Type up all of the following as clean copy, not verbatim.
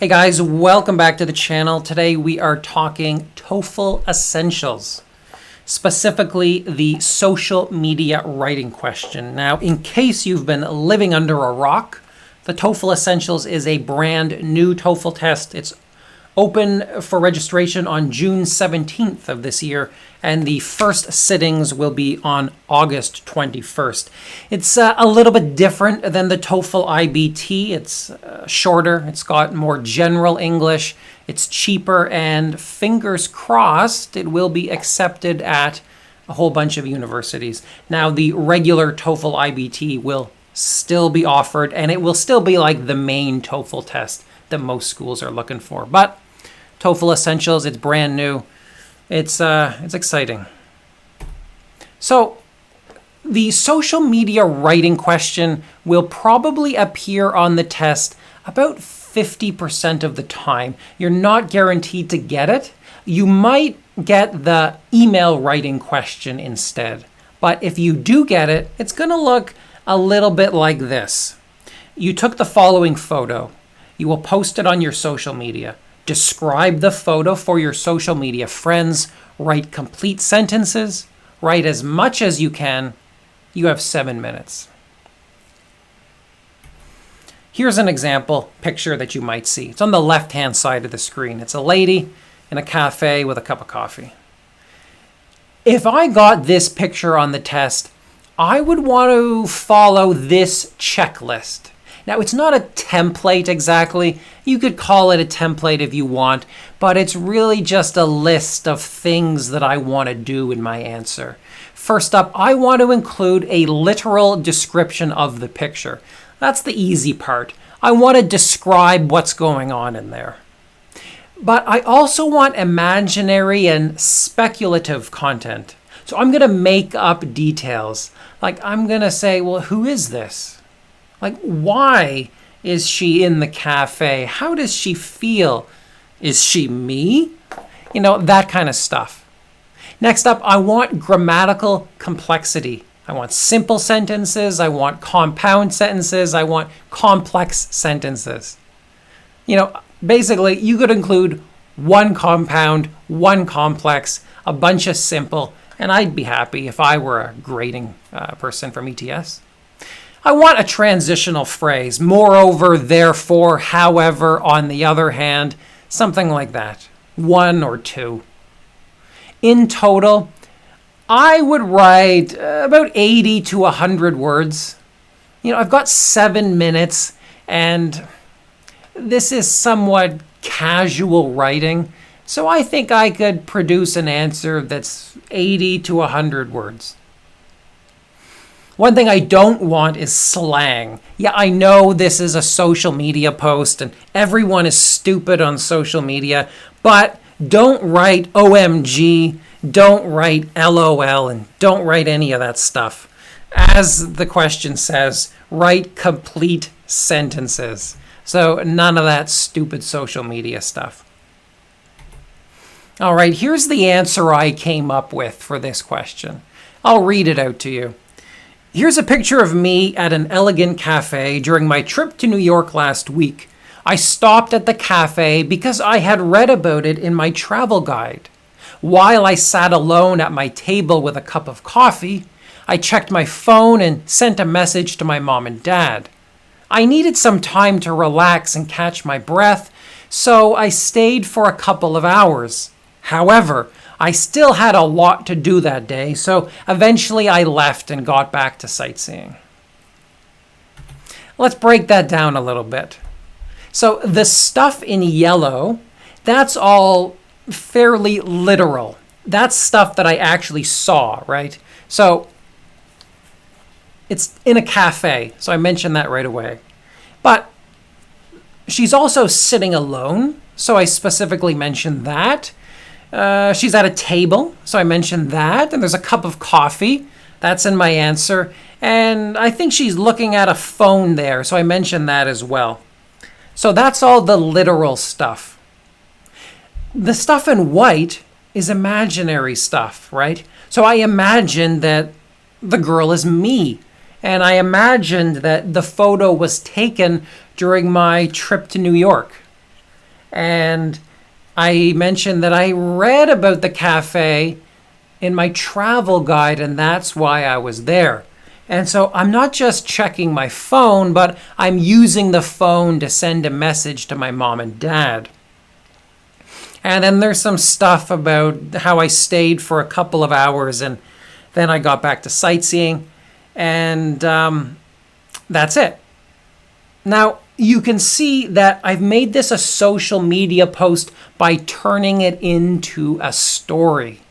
Hey guys, welcome back to the channel. Today we are talking TOEFL Essentials, specifically the social media writing question. Now, in case you've been living under a rock, the TOEFL Essentials is a brand new TOEFL test. It's open for registration on June 17th of this year, and the first sittings will be on August 21st. It's a little bit different than the TOEFL IBT. It's shorter, it's got more general English, it's cheaper, and fingers crossed it will be accepted at a whole bunch of universities. Now, the regular TOEFL IBT will still be offered, and it will still be like the main TOEFL test that most schools are looking for. But TOEFL Essentials, it's brand new. It's exciting. So the social media writing question will probably appear on the test about 50% of the time. You're not guaranteed to get it. You might get the email writing question instead. But if you do get it, it's going to look a little bit like this. You took the following photo. You will post it on your social media. Describe the photo for your social media friends. Write complete sentences. Write as much as you can. You have 7 minutes. Here's an example picture that you might see. It's on the left-hand side of the screen. It's a lady in a cafe with a cup of coffee. If I got this picture on the test, I would want to follow this checklist. Now, it's not a template exactly. You could call it a template if you want, but it's really just a list of things that I want to do in my answer. First up, I want to include a literal description of the picture. That's the easy part. I want to describe what's going on in there. But I also want imaginary and speculative content. So I'm going to make up details. Like I'm going to say, well, who is this? Like, why is she in the cafe? How does she feel? Is she me? You know, that kind of stuff. Next up, I want grammatical complexity. I want simple sentences. I want compound sentences. I want complex sentences. You know, basically, you could include one compound, one complex, a bunch of simple, and I'd be happy if I were a grading person from ETS. I want a transitional phrase, moreover, therefore, however, on the other hand, something like that, 1 or 2. In total, I would write about 80 to 100 words. You know, I've got 7 minutes, and this is somewhat casual writing, so I think I could produce an answer that's 80 to 100 words. One thing I don't want is slang. Yeah, I know this is a social media post and everyone is stupid on social media, but don't write OMG, don't write LOL, and don't write any of that stuff. As the question says, write complete sentences. So none of that stupid social media stuff. All right, here's the answer I came up with for this question. I'll read it out to you. Here's a picture of me at an elegant cafe during my trip to New York last week. I stopped at the cafe because I had read about it in my travel guide. While I sat alone at my table with a cup of coffee, I checked my phone and sent a message to my mom and dad. I needed some time to relax and catch my breath, so I stayed for a couple of hours. However, I still had a lot to do that day, so eventually I left and got back to sightseeing. Let's break that down a little bit. So the stuff in yellow, that's all fairly literal. That's stuff that I actually saw, right? So it's in a cafe, so I mentioned that right away. But she's also sitting alone, so I specifically mentioned that. She's at a table, so I mentioned that. And there's a cup of coffee. That's in my answer. And I think she's looking at a phone there, so I mentioned that as well. So that's all the literal stuff. The stuff in white is imaginary stuff, right? So I imagined that the girl is me. And I imagined that the photo was taken during my trip to New York. And I mentioned that I read about the cafe in my travel guide, and that's why I was there. And so I'm not just checking my phone, but I'm using the phone to send a message to my mom and dad. And then there's some stuff about how I stayed for a couple of hours and then I got back to sightseeing. And that's it. Now, you can see that I've made this a social media post by turning it into a story.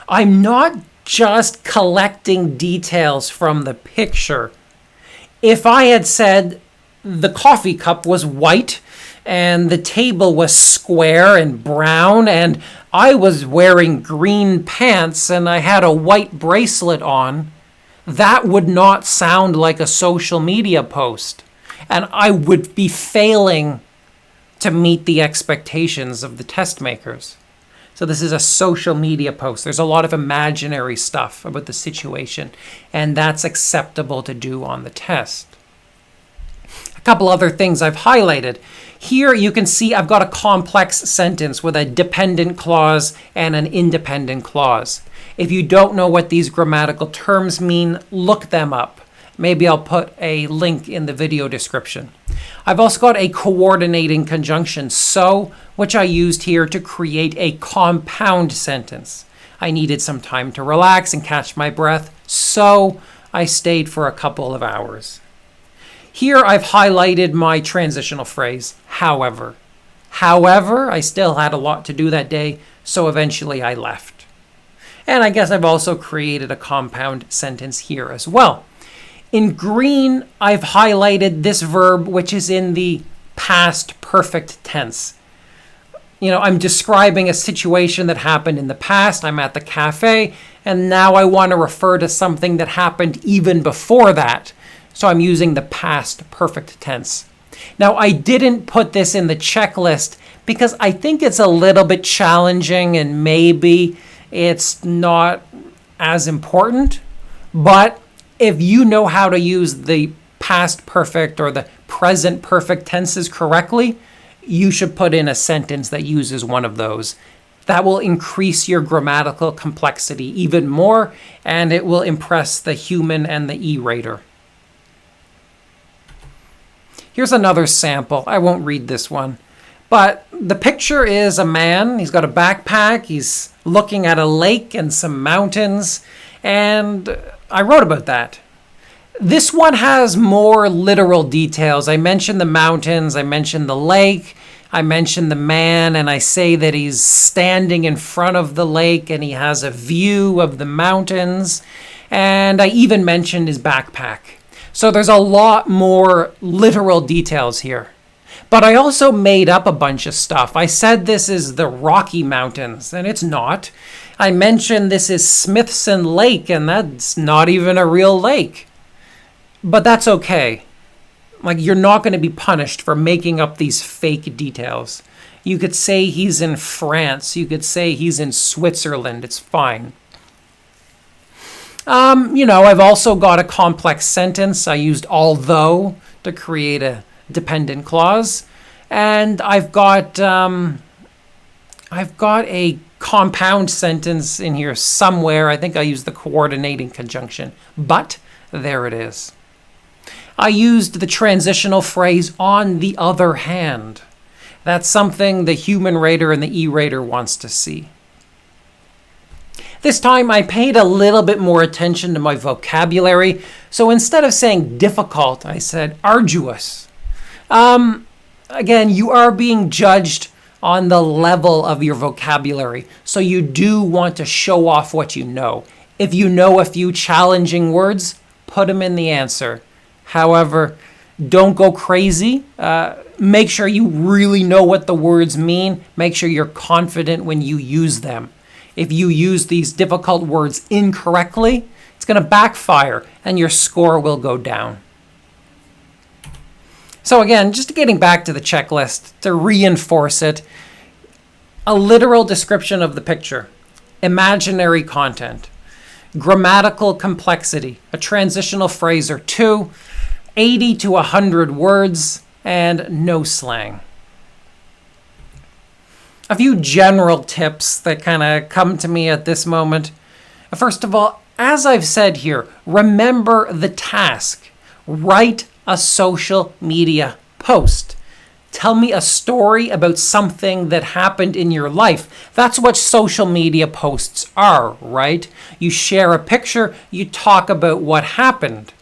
I'm not just collecting details from the picture. If I had said the coffee cup was white and the table was square and brown and I was wearing green pants and I had a white bracelet on, that would not sound like a social media post. And I would be failing to meet the expectations of the test makers. So this is a social media post. There's a lot of imaginary stuff about the situation, and that's acceptable to do on the test. A couple other things I've highlighted. Here you can see I've got a complex sentence with a dependent clause and an independent clause. If you don't know what these grammatical terms mean, look them up. Maybe I'll put a link in the video description. I've also got a coordinating conjunction, so, which I used here to create a compound sentence. I needed some time to relax and catch my breath, so I stayed for a couple of hours. Here I've highlighted my transitional phrase, however. However, I still had a lot to do that day, so eventually I left. And I guess I've also created a compound sentence here as well. In green, I've highlighted this verb, which is in the past perfect tense. I'm describing a situation that happened in the past. I'm at the cafe, and now I want to refer to something that happened even before that. So I'm using the past perfect tense. Now, I didn't put this in the checklist because I think it's a little bit challenging and maybe it's not as important, but if you know how to use the past perfect or the present perfect tenses correctly, you should put in a sentence that uses one of those. That will increase your grammatical complexity even more, and it will impress the human and the e-rater. Here's another sample. I won't read this one. But the picture is a man. He's got a backpack. He's looking at a lake and some mountains. And I wrote about that. This one has more literal details. I mentioned the mountains, I mentioned the lake, I mentioned the man, and I say that he's standing in front of the lake and he has a view of the mountains. And I even mentioned his backpack. So there's a lot more literal details here. But I also made up a bunch of stuff. I said this is the Rocky Mountains, and it's not. I mentioned this is Smithson Lake, and that's not even a real lake. But that's okay. You're not going to be punished for making up these fake details. You could say he's in France. You could say he's in Switzerland. It's fine. I've also got a complex sentence. I used although to create a dependent clause. And I've got a compound sentence in here somewhere. I think I used the coordinating conjunction. But there it is. I used the transitional phrase on the other hand. That's something the human rater and the e-rater wants to see. This time I paid a little bit more attention to my vocabulary. So instead of saying difficult, I said arduous. Again, you are being judged on the level of your vocabulary. So you do want to show off what you know. If you know a few challenging words, put them in the answer. However, don't go crazy. Make sure you really know what the words mean. Make sure you're confident when you use them. If you use these difficult words incorrectly, it's going to backfire and your score will go down. So again, just getting back to the checklist to reinforce it, a literal description of the picture, imaginary content, grammatical complexity, a transitional phrase or two, 80 to 100 words, and no slang. A few general tips that kind of come to me at this moment. First of all, as I've said here, remember the task. Write a social media post. Tell me a story about something that happened in your life. That's what social media posts are, right? You share a picture, you talk about what happened.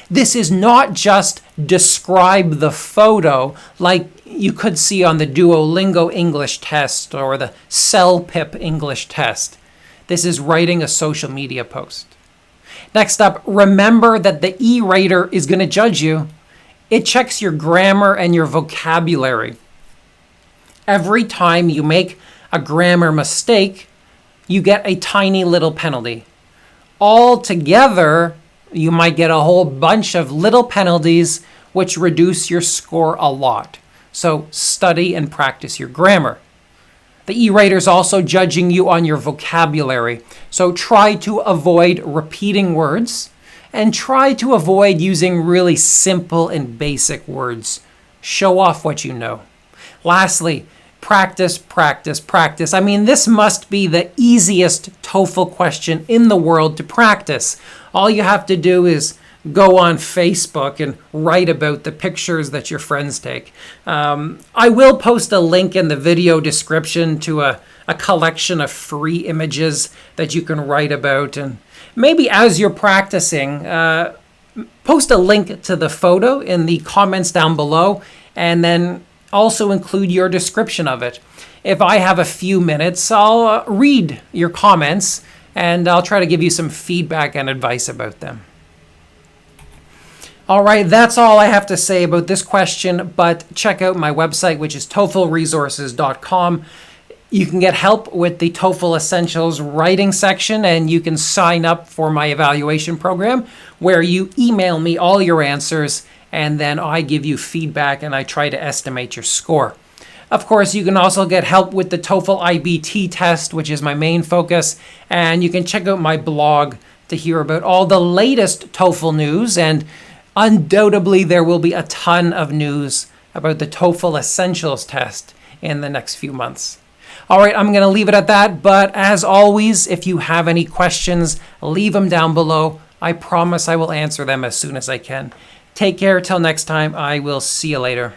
This is not just describe the photo like you could see on the Duolingo English test or the CELPIP English test. This is writing a social media post. Next up, remember that the e-rater is going to judge you. It checks your grammar and your vocabulary. Every time you make a grammar mistake, you get a tiny little penalty. Altogether, you might get a whole bunch of little penalties which reduce your score a lot. So study and practice your grammar. The e-rater is also judging you on your vocabulary. So try to avoid repeating words and try to avoid using really simple and basic words. Show off what you know. Lastly, practice, practice, practice. I mean, this must be the easiest TOEFL question in the world to practice. All you have to do is go on Facebook and write about the pictures that your friends take. I will post a link in the video description to a collection of free images that you can write about. And maybe as you're practicing, post a link to the photo in the comments down below, and then also include your description of it. If I have a few minutes, I'll read your comments and I'll try to give you some feedback and advice about them. All right, that's all I have to say about this question, but check out my website, which is TOEFLresources.com. You can get help with the TOEFL Essentials writing section, and you can sign up for my evaluation program where you email me all your answers, and then I give you feedback and I try to estimate your score. Of course, you can also get help with the TOEFL IBT test, which is my main focus, and you can check out my blog to hear about all the latest TOEFL news, and undoubtedly there will be a ton of news about the TOEFL Essentials test in the next few months. All right, I'm going to leave it at that, but as always, if you have any questions, leave them down below. I promise I will answer them as soon as I can. Take care till next time. I will see you later.